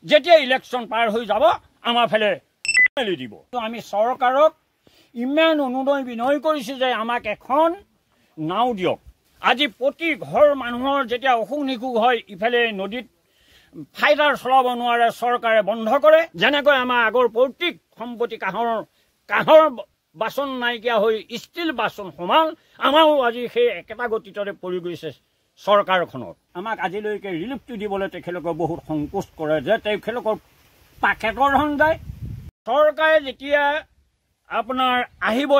যেতিয়া ইলেকশ্যন পাৰ হৈ যাব আমাৰ ফালে মেলি দিব। আমি চৰকাৰক ইমান অনুনয় বিনয় কৰিছোঁ যে আমাক এখন নাও দিয়ক। আজি প্ৰতি ঘৰ মানুহৰ যেতিয়া অসুখ নিসুখ হয়, ইফালে নদীত ফাইটাৰ চলাব নোৱাৰে, চৰকাৰে বন্ধ কৰে। যেনেকৈ আমাৰ আগৰ পৈতৃক সম্পত্তি কাঁহৰ বাচন নাইকিয়া হৈ ষ্টীল বাচন সমান আমাৰো আজি সেই একেটা গতিতে পৰি গৈছে চৰকাৰখনত। আমাক আজিলৈকে ৰিলিফটো দিবলৈ তেখেতলোকে বহুত সংকোচ কৰে যে তেখেতলোকৰ পাকেটৰ ধন যায়। চৰকাৰে যেতিয়া আপোনাৰ আহিব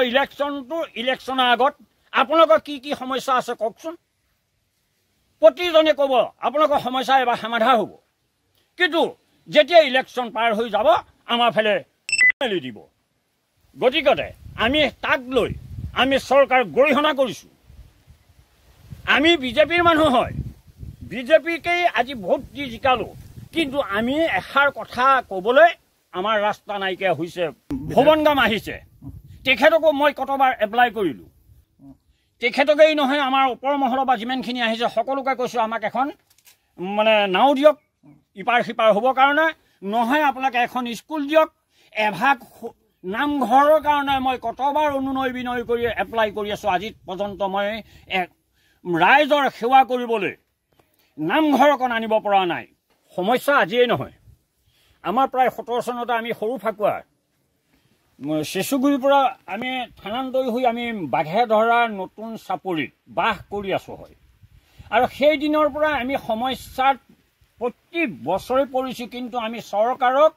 ইলেকশ্যনৰ আগত আপোনালোকৰ কি কি সমস্যা আছে কওকচোন। প্ৰতিজনে ক'ব আপোনালোকৰ সমস্যা এবাৰ সমাধান হ'ব, কিন্তু যেতিয়া ইলেকশ্যন পাৰ হৈ যাব আমাৰ ফালে মেলি দিব। গতিকে আমি তাক লৈ আমি চৰকাৰক গৰিহণা কৰিছোঁ। আমি বিজেপিৰ মানুহ হয়, বিজেপিকেই আজি ভোট দি জিকালোঁ, কিন্তু আমি এষাৰ কথা ক'বলৈ আমাৰ ৰাস্তা নাইকিয়া হৈছে। ভৱনগাম আহিছে, তেখেতকো মই কতবাৰ এপ্লাই কৰিলোঁ। তেখেতকেই নহয়, আমাৰ ওপৰ মহলৰ পৰা যিমানখিনি আহিছে সকলোকে কৈছোঁ আমাক এখন নাও দিয়ক ইপাৰ সিপাৰ হ'বৰ কাৰণে, নহয় আপোনালোকে এখন স্কুল দিয়ক। এভাগ নামঘৰৰ কাৰণে মই কতবাৰ অনুনয় বিনয় কৰি এপ্লাই কৰি আছোঁ। আজি পৰ্যন্ত মই ৰাইজৰ সেৱা কৰিবলৈ নামঘৰখন আনিব পৰা নাই। সমস্যা আজিয়েই নহয়, আমাৰ প্ৰায় 17 চনতে আমি সৰু ফাকুৱাৰ চেচুগুৰিৰ পৰা আমি স্থানান্তৰি হৈ আমি বাঘে ধৰা নতুন চাপৰিত বাস কৰি আছোঁ হয়, আৰু সেই দিনৰ পৰা আমি সমস্যাত প্ৰতি বছৰে পৰিছোঁ। কিন্তু আমি চৰকাৰক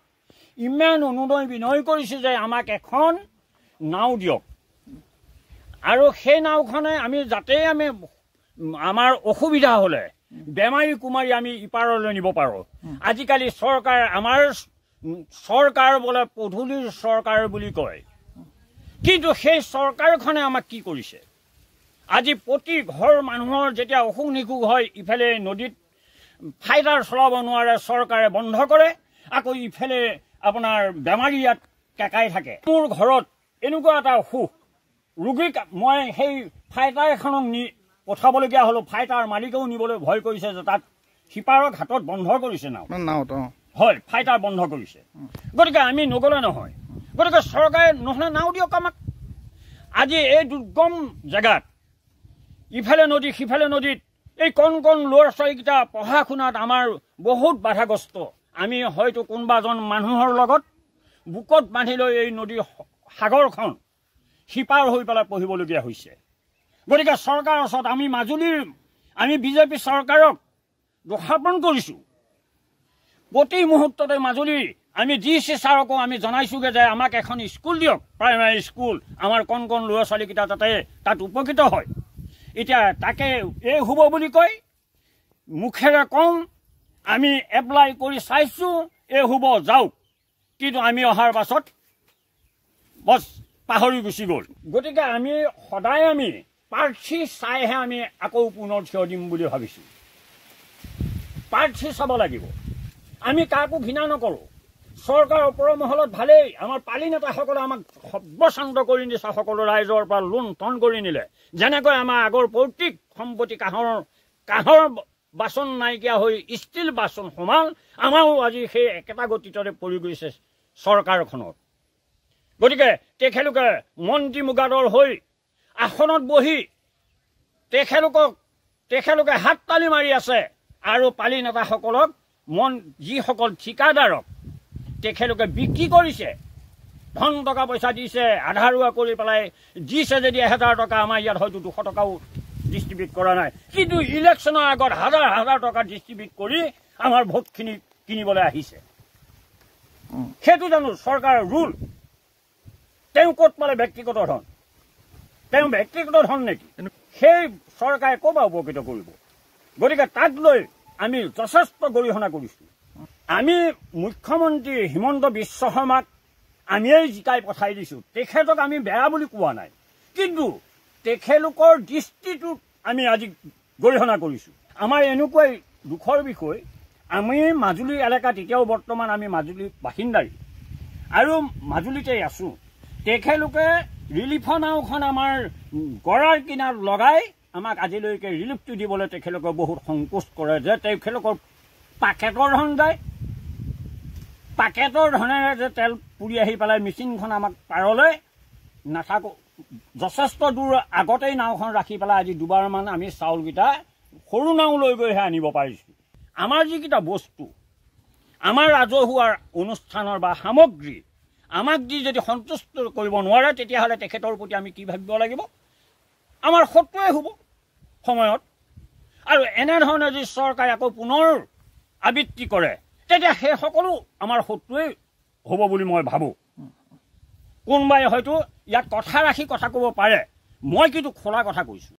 ইমান অনুনয় বিনয় কৰিছোঁ যে আমাক এখন নাও দিয়ক, আৰু সেই নাওখনে আমি যাতে আমাৰ অসুবিধা হ'লে বেমাৰী কুমাৰী আমি ইপাৰলৈ নিব পাৰোঁ। আজিকালি আমাৰ চৰকাৰ বোলে পধূলিৰ চৰকাৰ বুলি কয়, কিন্তু সেই চৰকাৰখনে আমাক কি কৰিছে? আজি প্ৰতি ঘৰ মানুহৰ যেতিয়া অসুখ নিসুখ হয়, ইফালে নদীত ফাইটাৰ চলাব নোৱাৰে, চৰকাৰে বন্ধ কৰে। আকৌ ইফালে আপোনাৰ বেমাৰী ইয়াত কেকাই থাকে। মোৰ ঘৰত এনেকুৱা এটা অসুখ, ৰোগীক মই সেই ফাইটাৰ এখনক নি পঠাবলগীয়া হ'লো। ফাইটাৰ মালিকেও নিবলৈ ভয় কৰিছে যে তাত সিপাৰৰ ঘাটত বন্ধ কৰিছে নাওত, হয় ফাইটাৰ বন্ধ কৰিছে। গতিকে আমি নগ'লে নহয়। গতিকে চৰকাৰে নহ'লে নাও দিয়ক আমাক। আজি এই দুৰ্গম জেগাত ইফালে নদী সিফালে নদীত এই কণ ল'ৰা ছোৱালীকেইটা পঢ়া শুনাত আমাৰ বহুত বাধাগ্ৰস্ত। আমি হয়তো কোনোবা এজন মানুহৰ লগত বুকত বান্ধি লৈ এই নদী সাগৰখন সিপাৰ হৈ পেলাই পঢ়িবলগীয়া হৈছে। গতিকে চৰকাৰৰ ওচৰত আমি বিজেপি চৰকাৰক দোষাৰোপণ কৰিছোঁ। প্ৰতি মুহূৰ্ততে আমি DC ছাৰকো আমি জনাইছোঁগৈ যে আমাক এখন স্কুল দিয়ক, প্ৰাইমাৰী স্কুল, আমাৰ কণ ল'ৰা ছোৱালীকেইটা তাত উপকৃত হয়। এতিয়া তাকে এই হ'ব বুলি কয়, মুখেৰে কওঁ, আমি এপ্লাই কৰি চাইছোঁ এই হ'ব যাওক, কিন্তু আমি অহাৰ পাছত বছ পাহৰি গুচি গ'ল। গতিকে আমি সদায় প্ৰাৰ্থী চাইহে আমি আকৌ পুনৰ থিয় দিম বুলি ভাবিছোঁ। প্ৰাৰ্থী চাব লাগিব। আমি কাকো ঘৃণা নকৰোঁ। চৰকাৰৰ ওপৰৰ মহলত ভালেই, আমাৰ পালি নেতাসকলে আমাক সৰ্বশান্ত কৰি নিছে, সকলো ৰাইজৰ পৰা লোন টন কৰি নিলে। যেনেকৈ আমাৰ আগৰ পৈতৃক সম্পত্তি কাঁহৰ বাচন নাইকিয়া হৈ ষ্টীল বাচন সমান আমাৰো আজি সেই একেটা গতিতে পৰি গৈছে চৰকাৰখনত। গতিকে তেখেতলোকে মন্ত্ৰী মুগাদৰ হৈ আসনত বহি তেখেতলোকে হাত তালি মাৰি আছে, আৰু পালি নেতাসকলক যিসকল ঠিকাদাৰক তেখেতলোকে বিক্ৰী কৰিছে, ধন টকা পইচা দিছে, আধাৰুৱা কৰি পেলাই দিছে। যদি 1000 টকা, আমাৰ ইয়াত হয়তো 200 টকাও ডিষ্ট্ৰিবিউট কৰা নাই, কিন্তু ইলেকশ্যনৰ আগত হাজাৰ টকা ডিষ্ট্ৰিবিউট কৰি আমাৰ ভোটখিনি কিনিবলৈ আহিছে। সেইটো জানো চৰকাৰৰ ৰুল? তেওঁ ক'ত পালে ব্যক্তিগত ধন? তেওঁ ব্যক্তিগত ধন নেকি? সেই চৰকাৰে ক'ৰ পৰা উপকৃত কৰিব? গতিকে তাক লৈ আমি যথেষ্ট গৰিহণা কৰিছোঁ। আমি মুখ্যমন্ত্ৰী হিমন্ত বিশ্ব শৰ্মাক আমিয়েই জিকাই পঠাই দিছোঁ। তেখেতক আমি বেয়া বুলি কোৱা নাই, কিন্তু তেখেতলোকৰ দৃষ্টিটোত আমি আজি গৰিহণা কৰিছোঁ। আমাৰ এনেকুৱাই দুখৰ বিষয়, আমি মাজুলী এলেকাত এতিয়াও বৰ্তমান আমি মাজুলী বাসিন্দাৰী আৰু মাজুলীতেই আছোঁ। তেখেতলোকে ৰিলিফৰ নাওখন আমাৰ গড়াৰ কিনাৰত লগাই আমাক আজিলৈকে ৰিলিফটো দিবলৈ তেখেতলোকে বহুত সংকোচ কৰে যে তেখেতলোকৰ পাকেটৰ ধন যায়। পাকেটৰ ধনেৰে যে তেল পুৰি আহি পেলাই মেচিনখন আমাক পাৰলৈ নাথাকো যথেষ্ট দূৰ আগতেই নাওখন ৰাখি পেলাই আজি দুবাৰমান আমি চাউলকেইটা সৰু নাও লৈ গৈহে আনিব পাৰিছোঁ। আমাৰ যিকেইটা বস্তু আমাৰ ৰাজহুৱা অনুষ্ঠানৰ বা সামগ্ৰী আমাক দি যদি সন্তুষ্ট কৰিব নোৱাৰে তেতিয়াহ'লে তেখেতৰ প্ৰতি আমি কি ভাবিব লাগিব? আমাৰ শত্ৰুৱে হ'ব সময়ত। আৰু এনেধৰণে যদি চৰকাৰে আকৌ পুনৰ আবৃত্তি কৰে তেতিয়া সেই সকলো আমাৰ শত্ৰুৱেই হ'ব বুলি মই ভাবোঁ। কোনোবাই হয়তো ইয়াত কথা ৰাখি কথা ক'ব পাৰে, মই কিন্তু খোলা কথা কৈছোঁ।